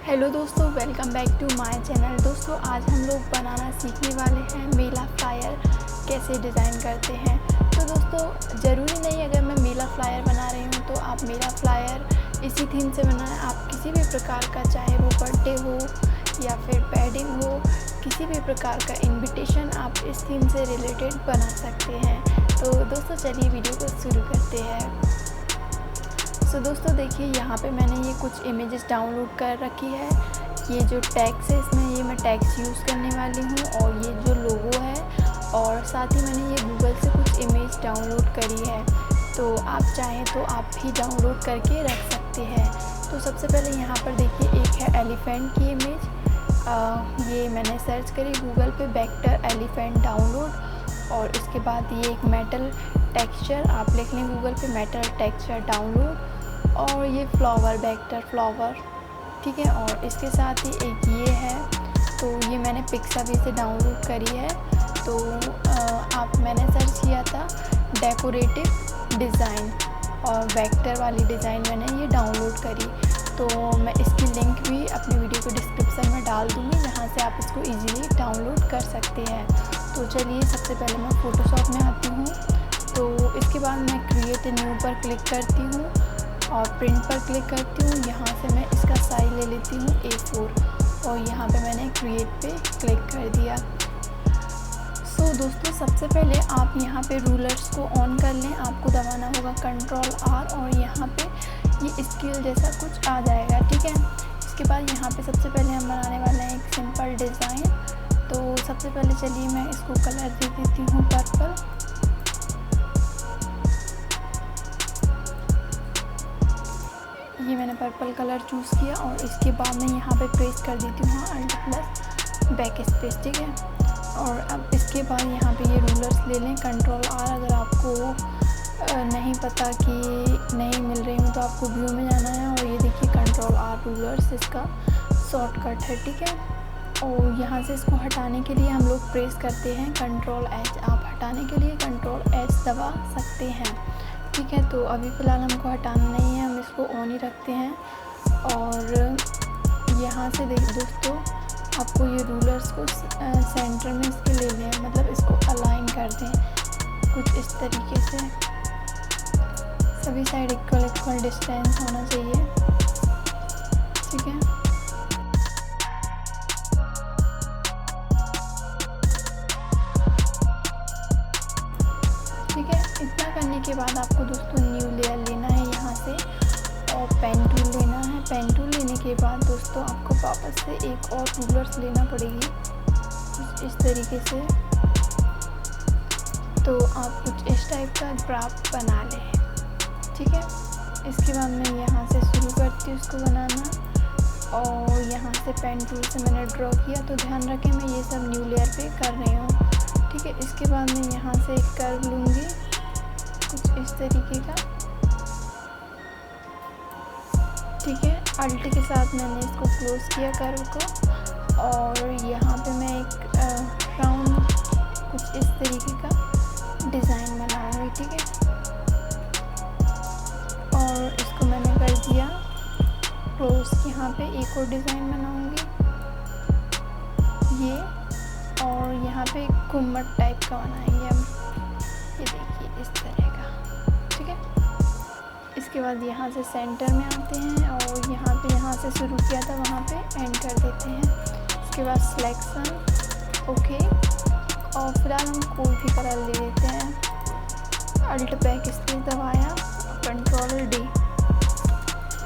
Hello दोस्तों, welcome back to my channel. दोस्तों आज हम लोग बनाना सीखने वाले हैं मेला फ्लायर कैसे डिज़ाइन करते हैं। तो दोस्तों ज़रूरी नहीं अगर मैं मेला फ्लायर बना रही हूँ तो आप मेला फ्लायर इसी थीम से बनाएं। आप किसी भी प्रकार का, चाहे वो बर्थडे हो या फिर वेडिंग हो, किसी भी प्रकार का इन्विटेशन आप इस थीम से रिलेटेड बना सकते हैं। तो दोस्तों चलिए वीडियो को शुरू करते हैं। तो दोस्तों देखिए, यहाँ पे मैंने ये कुछ इमेजेस डाउनलोड कर रखी है। ये जो टैग्स है इसमें ये मैं टैग्स यूज़ करने वाली हूँ, और ये जो लोगो है, और साथ ही मैंने ये गूगल से कुछ इमेज डाउनलोड करी है। तो आप चाहें तो आप भी डाउनलोड करके रख सकते हैं। तो सबसे पहले यहाँ पर देखिए, एक है एलिफेंट की इमेज। ये मैंने सर्च करी गूगल पे, वेक्टर एलिफेंट डाउनलोड। और इसके बाद ये एक मेटल टेक्सचर, आप लिख लें गूगल पे मेटल टेक्सचर डाउनलोड। और ये फ्लावर, वेक्टर फ्लावर, ठीक है। और इसके साथ ही एक ये है, तो ये मैंने पिक्साबी से डाउनलोड करी है। तो मैंने सर्च किया था डेकोरेटिव डिज़ाइन, और वेक्टर वाली डिज़ाइन मैंने ये डाउनलोड करी। तो मैं इसकी लिंक भी अपनी वीडियो को डिस्क्रिप्शन में डाल दूँगी, जहाँ से आप इसको ईज़िली डाउनलोड कर सकते हैं। तो चलिए सबसे पहले मैं फ़ोटोशॉप में आती हूँ। तो इसके बाद मैं क्रिएट न्यू पर क्लिक करती हूँ और प्रिंट पर क्लिक करती हूँ। यहाँ से मैं इसका साइज ले लेती हूँ A4, और यहाँ पे मैंने क्रिएट पे क्लिक कर दिया। सो दोस्तों सबसे पहले आप यहाँ पे रूलर्स को ऑन कर लें। आपको दबाना होगा Ctrl+R, और यहाँ पे ये स्केल जैसा कुछ आ जाएगा, ठीक है। इसके बाद यहाँ पे सबसे पहले हम बनाने वाले हैं एक सिंपल डिज़ाइन। तो सबसे पहले चलिए मैं इसको कलर दे देती हूँ पर्पल। ये मैंने पर्पल कलर चूज़ किया, और इसके बाद मैं यहाँ पे प्रेस कर देती हूँ Alt+ बैक स्पेस, ठीक है। और अब इसके बाद यहाँ पे ये रूलर्स ले लें Ctrl+R। अगर आपको नहीं पता कि नहीं मिल रही हूँ तो आपको व्यू में जाना है, और ये देखिए Ctrl+R रूलर्स इसका शॉर्टकट है, ठीक है। और यहाँ से इसको हटाने के लिए हम लोग प्रेस करते हैं Ctrl+H। आप हटाने के लिए Ctrl+H दबा सकते हैं, ठीक है। तो अभी फ़िलहाल हमको हटाना नहीं है, हम इसको ऑन ही रखते हैं। और यहाँ से दोस्तों आपको ये रूलर्स को सेंटर में इसके ले लें, मतलब इसको अलाइन कर दें कुछ इस तरीके से। सभी साइड इक्वल डिस्टेंस होना चाहिए, ठीक है। ठीक है, इतना करने के बाद आपको दोस्तों न्यू लेयर लेना है यहाँ से, और पेन टूल लेना है। पेन टूल लेने के बाद दोस्तों आपको वापस से एक और रूलर्स लेना पड़ेगी कुछ इस तरीके से। तो आप कुछ इस टाइप का ग्राफ बना लें, ठीक है। इसके बाद मैं यहाँ से शुरू करती हूँ इसको बनाना, और यहाँ से पेन टूल से मैंने ड्रॉ किया। तो ध्यान रखें मैं ये सब न्यू लेयर पे कर रही हूँ, ठीक है। इसके बाद मैं यहाँ से एक कर्व लूँगी कुछ इस तरीके का, ठीक है। अल्ट के साथ मैंने इसको क्लोज किया कर्व को, और यहाँ पे मैं एक राउंड कुछ इस तरीके का डिज़ाइन बनाऊँगी, ठीक है। और इसको मैंने कर दिया क्लोज। यहाँ पे एक और डिज़ाइन बनाऊँगी ये, और यहाँ पे एक घुम्मट टाइप का बनाएंगे हम, ये देखिए इस तरह का, ठीक है। इसके बाद यहाँ से सेंटर में आते हैं, और यहाँ से शुरू किया था वहाँ पे एंड कर देते हैं। इसके बाद सिलेक्शन, ओके। और फिलहाल हम कोई भी कलर ले लेते हैं। अल्ट बैक स्पेस दबाया, Ctrl+D।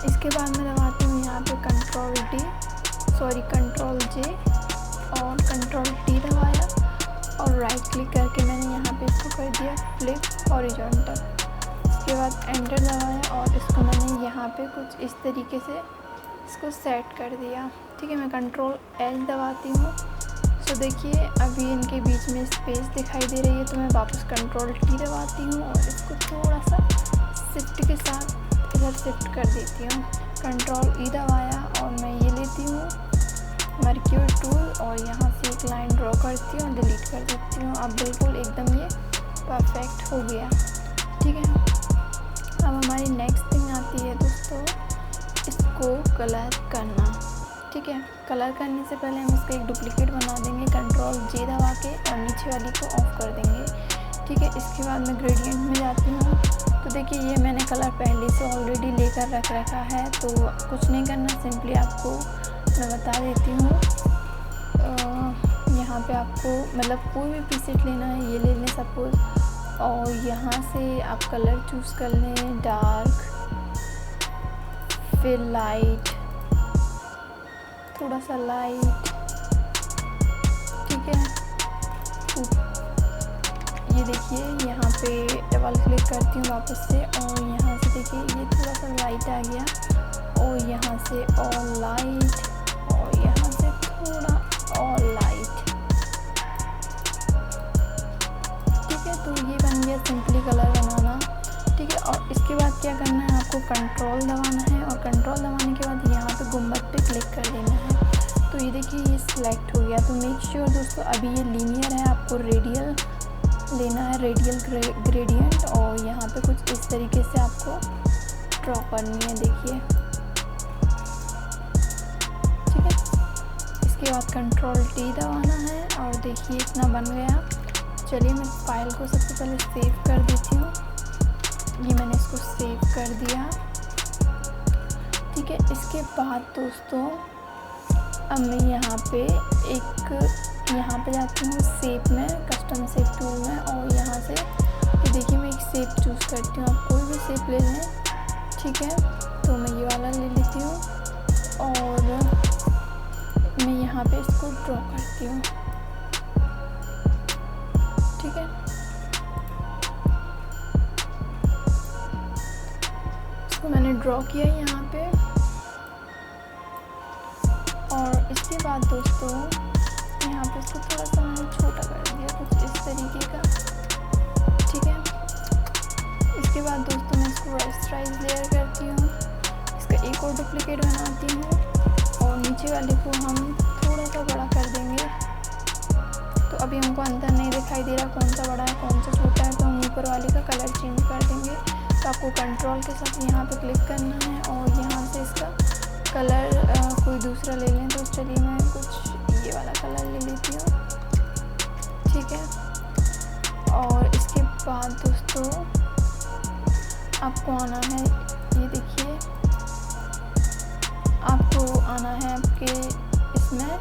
इसके बाद मैं दबाती हूँ यहाँ पे Ctrl+J, और Ctrl+T दबाया, और राइट क्लिक करके मैंने यहाँ पे इसको कर दिया फ्लिप हॉरिजॉन्टल। इसके बाद एंटर दबाया, और इसको मैंने यहाँ पे कुछ इस तरीके से इसको सेट कर दिया, ठीक है। मैं Ctrl+L दबाती हूँ। तो देखिए अभी इनके बीच में स्पेस दिखाई दे रही है, तो मैं वापस Ctrl+T दबाती हूँ, और इसको थोड़ा सा शिफ्ट के साथ इधर शिफ्ट कर देती हूँ। Ctrl+E दबाया, और मैं ये लेती हूँ मर्क्यूरी टूल, और यहाँ से एक लाइन ड्रॉ करती हूँ, डिलीट कर देती हूँ। अब बिल्कुल एकदम ये परफेक्ट हो गया, ठीक है। अब हमारी नेक्स्ट थिंग आती है दोस्तों, इसको कलर करना, ठीक ठीक है। कलर करने से पहले हम इसका एक डुप्लीकेट बना देंगे कंट्रोल जे दबा के और नीचे वाली को ऑफ कर देंगे, ठीक है। इसके बाद मैं ग्रेडियंट में जाती हूँ। तो देखिए ये मैंने कलर पहले से ऑलरेडी लेकर रख रखा है, तो कुछ नहीं करना, सिंपली आपको मैं बता देती हूँ। यहाँ पे आपको मतलब कोई भी प्रीसेट लेना है, ये ले लें सपोज, और यहाँ से आप कलर चूज़ कर लें, डार्क, फिर लाइट, थोड़ा सा लाइट, ठीक है। ये देखिए यहाँ पे डबल क्लिक करती हूँ वापस से, और यहाँ से देखिए ये थोड़ा सा लाइट आ गया, और यहाँ से और लाइट, और यहाँ से थोड़ा और लाइट, ठीक है। तो ये बन गया सिंपली कलर बनाना, ठीक है। और इसके बाद क्या करना है, आपको कंट्रोल दबाना है, और कंट्रोल दबाने के बाद यहाँ पे गुम्बद पे क्लिक कर देना है। तो ये देखिए ये सिलेक्ट हो गया। तो मेक श्योर दोस्तों अभी ये लीनियर है, आपको रेडियल लेना है, रेडियल ग्रेडियंट, और यहाँ पे कुछ इस तरीके से आपको ड्रॉ करनी है, देखिए, ठीक है। इसके बाद कंट्रोल टी दबाना है, और देखिए इतना बन गया। चलिए मैं फाइल को सबसे पहले सेव कर देती हूँ। ये मैंने इसको सेव कर दिया, ठीक है। इसके बाद दोस्तों अब मैं यहाँ पे यहाँ पे जाती हूँ शेप में, कस्टम शेप टूल में, और यहाँ से ये देखिए मैं एक शेप चूज़ करती हूँ। आप कोई भी शेप ले लें, ठीक है। तो मैं ये वाला ले लेती हूँ, और मैं यहाँ पे इसको ड्रॉ करती हूँ, ठीक है। इसको मैंने ड्रॉ किया यहाँ पे, और इसके बाद दोस्तों यहाँ पे इसको थोड़ा सा मैंने छोटा कर दिया, कुछ इस तरीके का, ठीक है। इसके बाद दोस्तों मैं इसको राइज लेयर करती हूँ, इसका एक और डुप्लीकेट बनाती हूँ, और नीचे वाले को हम थोड़ा सा बड़ा कर देंगे। तो अभी हमको अंदर नहीं दिखाई दे रहा कौन सा बड़ा है कौन सा छोटा है, तो हम ऊपर वाले का कलर चेंज कर देंगे। तो आपको कंट्रोल के साथ यहाँ पे क्लिक करना है, और यहाँ से इसका कलर कोई दूसरा ले लें। तो चलिए मैं कुछ ये वाला कलर ले लेती हूँ, ठीक है। और इसके बाद दोस्तों आपको आना है, ये देखिए आपको आना है आपके इसमें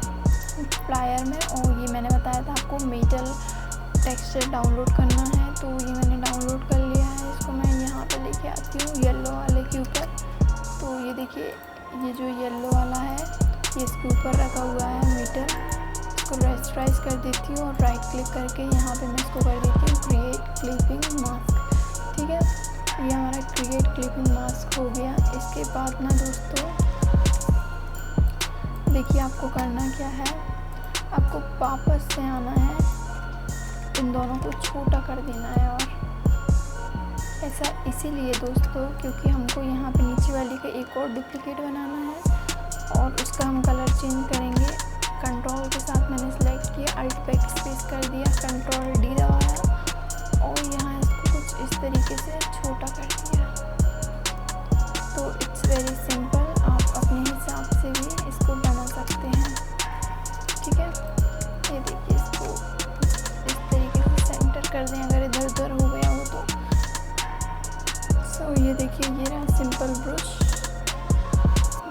फ्लायर में, और ये मैंने बताया था आपको मेटल टेक्सचर डाउनलोड करना है। तो ये मैंने डाउनलोड कर लिया है, इसको मैं यहाँ पे लेके आती हूँ येलो वाले के ऊपर। तो ये देखिए ये जो येलो वाला है ये इसके ऊपर रखा हुआ है मेटल, इसको रेस्टराइज कर देती हूँ, और राइट क्लिक करके यहाँ पे मैं इसको कर देती हूँ क्रिएट क्लिपिंग मास्क, ठीक है। ये हमारा क्रिएट क्लिपिंग मास्क हो गया। इसके बाद ना दोस्तों देखिए आपको करना क्या है, आपको वापस से आना है, इन दोनों को छोटा कर देना है। और ऐसा इसीलिए दोस्तों क्योंकि हमको यहाँ पे नीचे वाली का एक और डुप्लीकेट बनाना है, और उसका हम कलर चेंज करेंगे। कंट्रोल के साथ मैंने सेलेक्ट किया, अल्ट बैक स्पेस कर दिया, कंट्रोल डी दबाया, और यहाँ इसको कुछ इस तरीके से छोटा कर दिया। तो इट्स वेरी सिंपल, आप अपने हिसाब से भी इसको बना सकते हैं, ठीक है। ये देखिए इसको इस तरीके से सेंटर कर दें, अगर इधर उधर हो गया हो तो। सो ये देखिए ये रहा सिंपल ब्रश।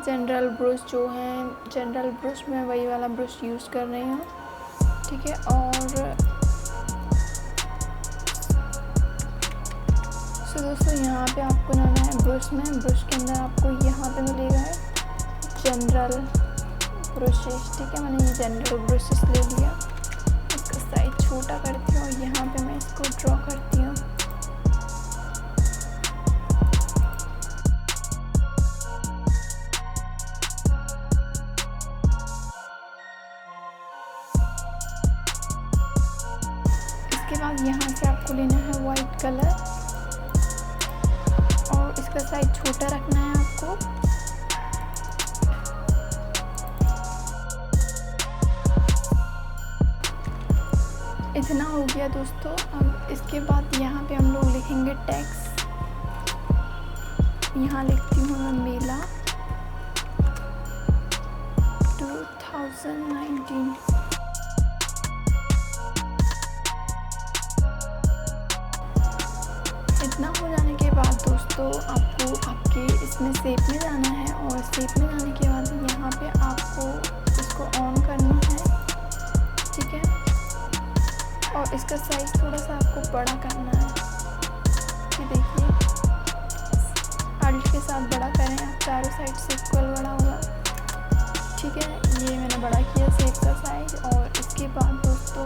जनरल ब्रश जो है, जनरल ब्रश में वही वाला ब्रश यूज़ कर रही हूँ, ठीक है। और सो दोस्तों यहाँ पे आपको जाना है ब्रश में, ब्रश के अंदर आपको यहाँ पे मिलेगा है जनरल ब्रशेस, ठीक है। मैंने ये जनरल ब्रशेस ले लिया, इसका साइज छोटा करती हूँ, और यहाँ पे मैं इसको ड्रॉ करती हूँ। इसके बाद यहाँ से आपको लेना है वाइट कलर, और इसका साइज छोटा रखना है आपको। इतना हो गया दोस्तों। अब इसके बाद यहाँ पे हम लोग लिखेंगे टेक्स्ट। यहाँ लिखती हूँ मैं मेला टू 2019। इतना हो जाने के बाद दोस्तों आपको आपके इसमें शेप में जाना है, और शेप में जाने के बाद यहाँ पे आपको इसको ऑन करना है, ठीक है। और इसका साइज़ थोड़ा सा आपको बड़ा करना है, ये देखिए अल्ट के साथ बड़ा करें आप, चारों साइड से इक्वल बड़ा होगा, ठीक है। ये मैंने बड़ा किया शेप का साइज़। और इसके बाद दोस्तों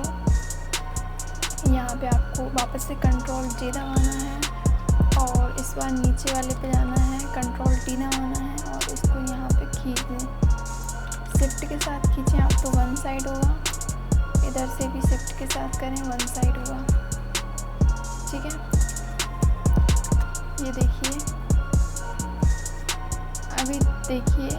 यहाँ पे आपको वापस से कंट्रोल J दबाना है, और इस बार नीचे वाले पे जाना है, कंट्रोल T दबाना है, और इसको यहाँ पे खींच दें, शिफ्ट के साथ खींचें आप तो वन साइड होगा, इधर से भी शिफ्ट के साथ करें वन साइड होगा, ठीक है। ये देखिए, अभी देखिए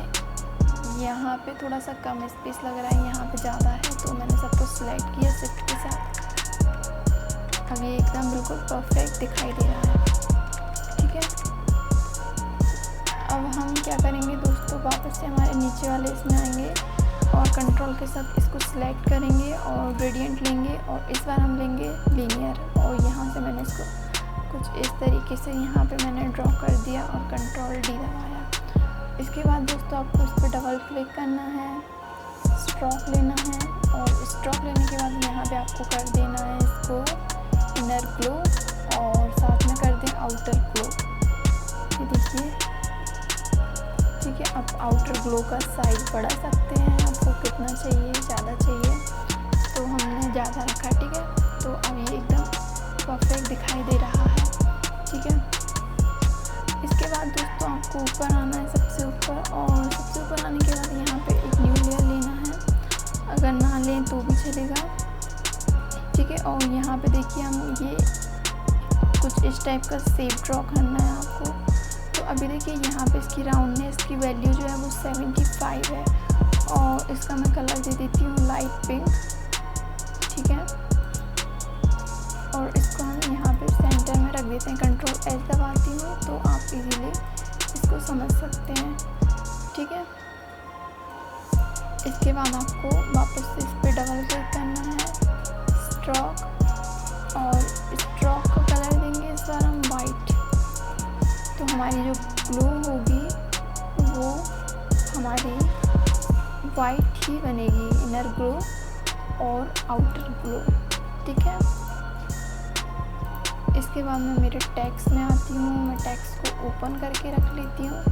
यहाँ पे थोड़ा सा कम स्पेस लग रहा है, यहाँ पे ज़्यादा है, तो मैंने सबको सिलेक्ट किया शिफ्ट के साथ। अब ये एकदम बिल्कुल परफेक्ट दिखाई दे रहा है, ठीक है। अब हम क्या करेंगे दोस्तों, वापस से हमारे नीचे वाले इसमें आएंगे और कंट्रोल के साथ इसको सिलेक्ट करेंगे और ग्रेडियंट लेंगे, और इस बार हम लेंगे लीनियर, और यहाँ से मैंने इसको कुछ इस तरीके से यहाँ पे मैंने ड्रॉ कर दिया और कंट्रोल D दबाया। इसके बाद दोस्तों आपको इस पर डबल क्लिक करना है, स्ट्रोक लेना है, और स्ट्रोक लेने के बाद यहाँ पे आपको कर देना है इसको इनर ग्लो, और साथ में कर दें आउटर ग्लो, ये देखिए, ठीक है। अब आउटर ग्लो का साइज बढ़ा सकते हैं, आपको कितना चाहिए, ज़्यादा चाहिए तो हमने ज़्यादा रखा, ठीक है। तो अब ये एकदम परफेक्ट दिखाई दे रहा है, ठीक है। इसके बाद दोस्तों आपको ऊपर आना है, सबसे ऊपर, और सबसे ऊपर आने के बाद यहाँ पे एक न्यू लेयर लेना है, अगर ना लें तो भी चलेगा, ठीक है। और यहाँ पे देखिए हम ये कुछ इस टाइप का शेप ड्रॉ करना है आपको। तो अभी देखिए यहाँ पे इसकी राउंडनेस की वैल्यू जो है वो 75 है, और इसका मैं कलर दे देती हूँ लाइट पिंक, ठीक है। और इसको हम यहाँ पे सेंटर में रख देते हैं, कंट्रोल S दबाती हूँ तो आप इजीली इसको समझ सकते हैं, ठीक है। इसके बाद आपको वापस से इस पर डबल क्लिक करना है, स्ट्रोक, और स्ट्रोक का कलर देंगे इस बार हम वाइट, तो हमारी जो ग्लो होगी वो हमारी वाइट ही बनेगी, इनर ग्लो और आउटर ग्लो, ठीक है। इसके बाद मैं मेरे टेक्स्ट में आती हूँ, मैं टेक्स्ट को ओपन करके रख लेती हूँ,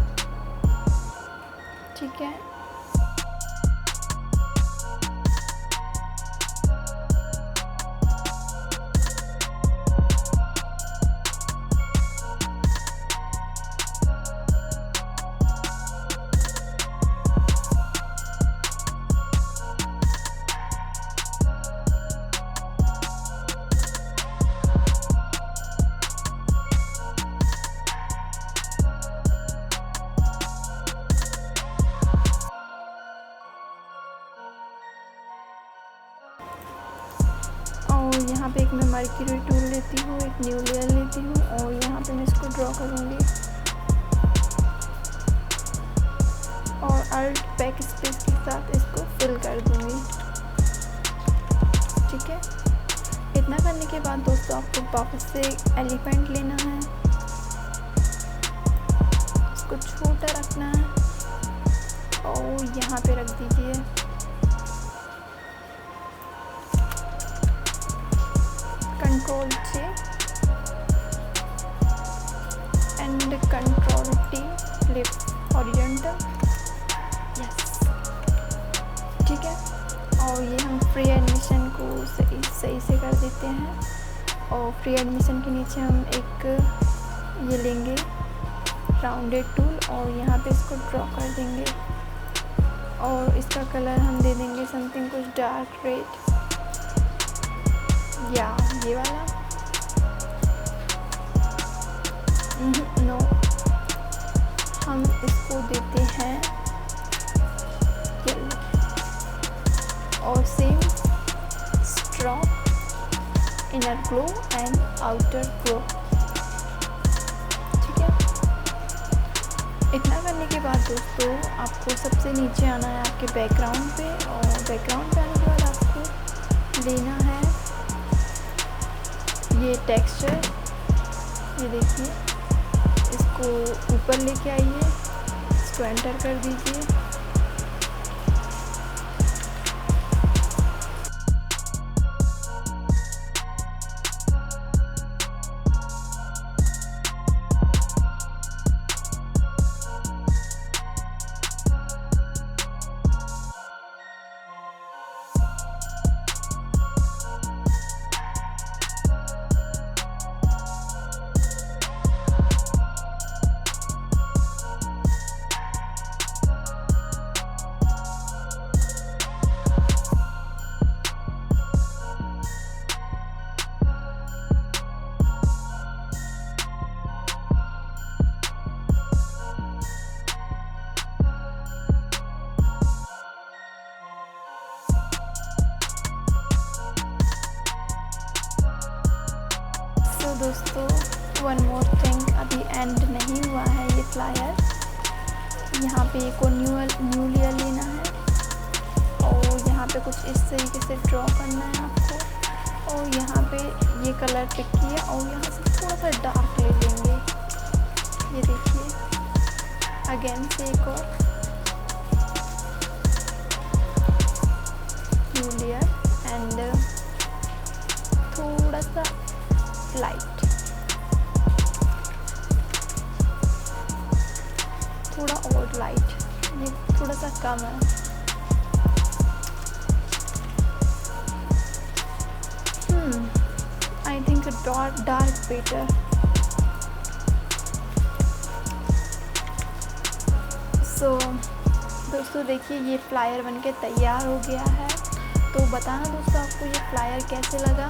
ठीक है। और यहाँ पे एक मैं मर्क्यूरी टूल लेती हूँ, एक न्यू लेयर लेती हूँ, और यहाँ पे मैं इसको ड्रॉ करूँगी, और अल्ट बैक स्पेस के साथ इसको फिल कर दूँगी, ठीक है। इतना करने के बाद दोस्तों आपको वापस से एलिफेंट लेना है, इसको छोटा रखना है, और यहाँ पे रख दीजिए, control J and control T flip horizontal, yes, ठीक है। और ये हम फ्री एडमिशन को सही से कर देते हैं, और फ्री एडमिशन के नीचे हम एक ये लेंगे राउंडेड टूल, और यहाँ पे इसको ड्रॉ कर देंगे, और इसका कलर हम दे देंगे समथिंग कुछ डार्क रेड, या ये वाला, नो, हम इसको देते हैं येलो, और same stroke, inner glow and outer glow, ठीक है। इतना करने के बाद दोस्तों आपको सबसे नीचे आना है आपके बैकग्राउंड पे, और बैकग्राउंड पे आने के बाद आपको लेना है ये टेक्सचर। ये देखिए, इसको ऊपर लेके आइए, इसको एंटर कर दीजिए। तो दोस्तों वन मोर थिंग, अभी एंड नहीं हुआ है ये फ्लायर। यहाँ पे एक और न्यू लेयर लेना है और यहाँ पे कुछ इस तरीके से ड्रॉ करना है आपको, और यहाँ पे ये कलर पिक किया और यहाँ से थोड़ा सा डार्क ले लेंगे। ये देखिए, अगेन से एक और न्यू लेयर एंड थोड़ा सा लाइट, थोड़ा और लाइट, ये थोड़ा सा कम है। I think dark better. So दोस्तों देखिए, ये फ्लायर बनके तैयार हो गया है। तो बताना दोस्तों आपको ये फ्लायर कैसे लगा,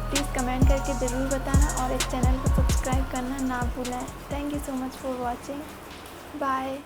प्लीज़ कमेंट करके ज़रूर बताना, और इस चैनल को सब्सक्राइब करना ना भूलें। Thank you so much for watching, bye.